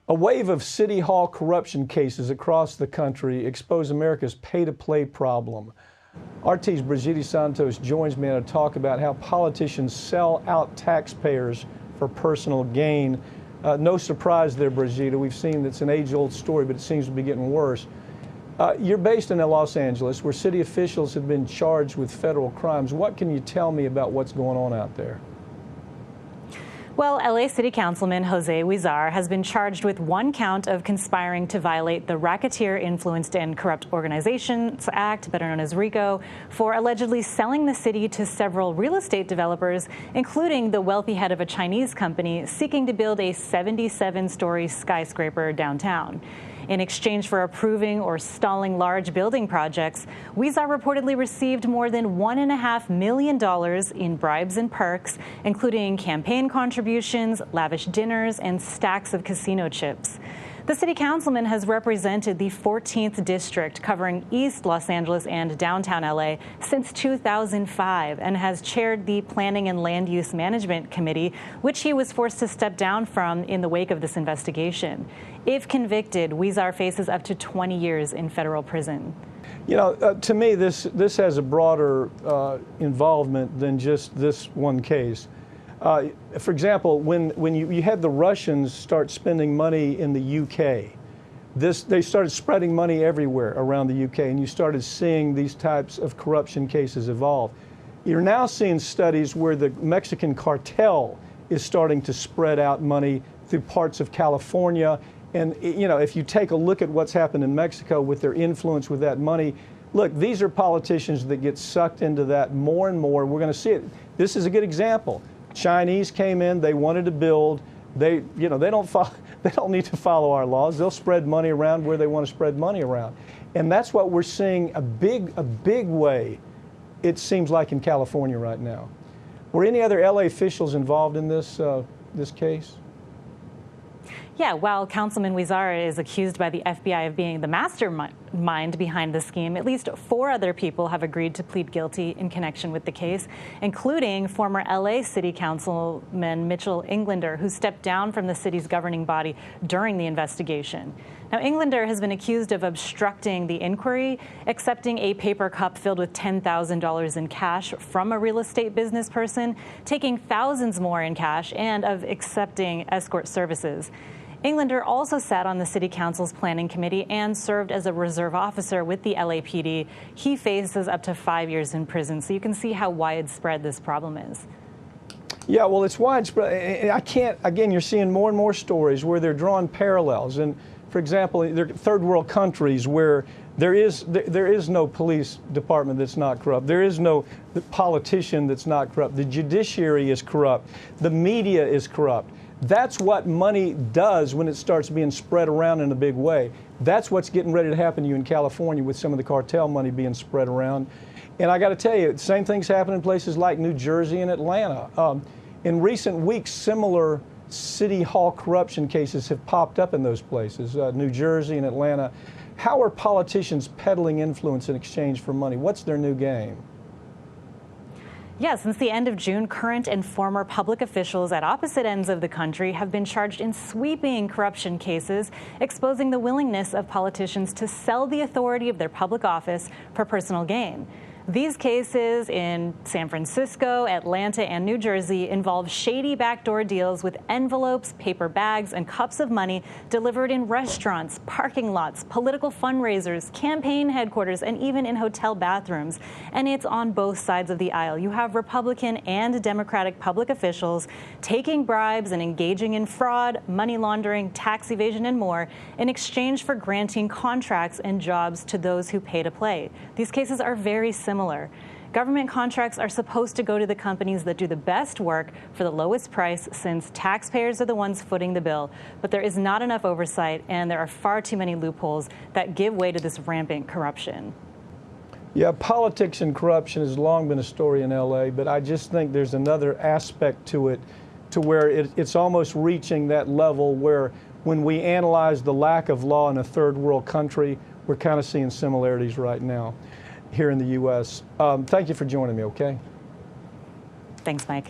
A wave of City Hall corruption cases across the country expose America's pay-to-play problem. RT's Brigitte Santos joins me to talk about how politicians sell out taxpayers for personal gain. No surprise there, Brigitte. We've seen it's an age-old story, but it seems to be getting worse. You're based in Los Angeles, where city officials have been charged with federal crimes. What can you tell me about what's going on out there? Well, LA City Councilman Jose Huizar has been charged with one count of conspiring to violate the Racketeer Influenced and Corrupt Organizations Act, better known as RICO, for allegedly selling the city to several real estate developers, including the wealthy head of a Chinese company seeking to build a 77-story skyscraper downtown. In exchange for approving or stalling large building projects, Huizar reportedly received more than $1.5 million in bribes and perks, including campaign contributions, lavish dinners, and stacks of casino chips. The city councilman has represented the 14th district, covering East Los Angeles and downtown LA, since 2005 and has chaired the Planning and Land Use Management Committee, which he was forced to step down from in the wake of this investigation. If convicted, Huizar faces up to 20 years in federal prison. You know, to me, this has a broader involvement than just this one case. For example, when you had the Russians start spending money in the UK, they started spreading money everywhere around the UK, and you started seeing these types of corruption cases evolve. You're now seeing studies where the Mexican cartel is starting to spread out money through parts of California. And, you know, if you take a look at what's happened in Mexico with their influence with that money, look, these are politicians that get sucked into that more and more. We're going to see it. This is a good example. Chinese came in, they wanted to build. They don't need to follow our laws. They'll spread money around where they want to spread money around. And that's what we're seeing a big way, it seems like, in California right now. Were any other LA officials involved in this case? Yeah, while Councilman Huizar is accused by the FBI of being the mastermind behind the scheme, at least 4 other people have agreed to plead guilty in connection with the case, including former LA City Councilman Mitchell Englander, who stepped down from the city's governing body during the investigation. Now, Englander has been accused of obstructing the inquiry, accepting a paper cup filled with $10,000 in cash from a real estate business person, taking thousands more in cash, and of accepting escort services. Englander also sat on the City Council's planning committee and served as a reserve officer with the LAPD. He faces up to 5 years in prison, so you can see how widespread this problem is. Yeah, well, it's widespread. Again, you're seeing more and more stories where they're drawing parallels. And, for example, there are third world countries where there is no police department that's not corrupt. There is no politician that's not corrupt. The judiciary is corrupt. The media is corrupt. That's what money does when it starts being spread around in a big way. That's what's getting ready to happen to you in California with some of the cartel money being spread around. And I got to tell you, the same things happen in places like New Jersey and Atlanta. In recent weeks, similar City Hall corruption cases have popped up in those places, New Jersey and Atlanta. How are politicians peddling influence in exchange for money? What's their new game? Yeah, since the end of June, current and former public officials at opposite ends of the country have been charged in sweeping corruption cases, exposing the willingness of politicians to sell the authority of their public office for personal gain. These cases in San Francisco, Atlanta, and New Jersey involve shady backdoor deals with envelopes, paper bags, and cups of money delivered in restaurants, parking lots, political fundraisers, campaign headquarters, and even in hotel bathrooms. And it's on both sides of the aisle. You have Republican and Democratic public officials taking bribes and engaging in fraud, money laundering, tax evasion, and more in exchange for granting contracts and jobs to those who pay to play. These cases are very similar. Government contracts are supposed to go to the companies that do the best work for the lowest price, since taxpayers are the ones footing the bill. But there is not enough oversight, and there are far too many loopholes that give way to this rampant corruption. Yeah, politics and corruption has long been a story in LA, but I just think there's another aspect to it, to where it's almost reaching that level where when we analyze the lack of law in a third world country, we're kind of seeing similarities right now here in the U.S. Thank you for joining me, okay? Thanks, Mike.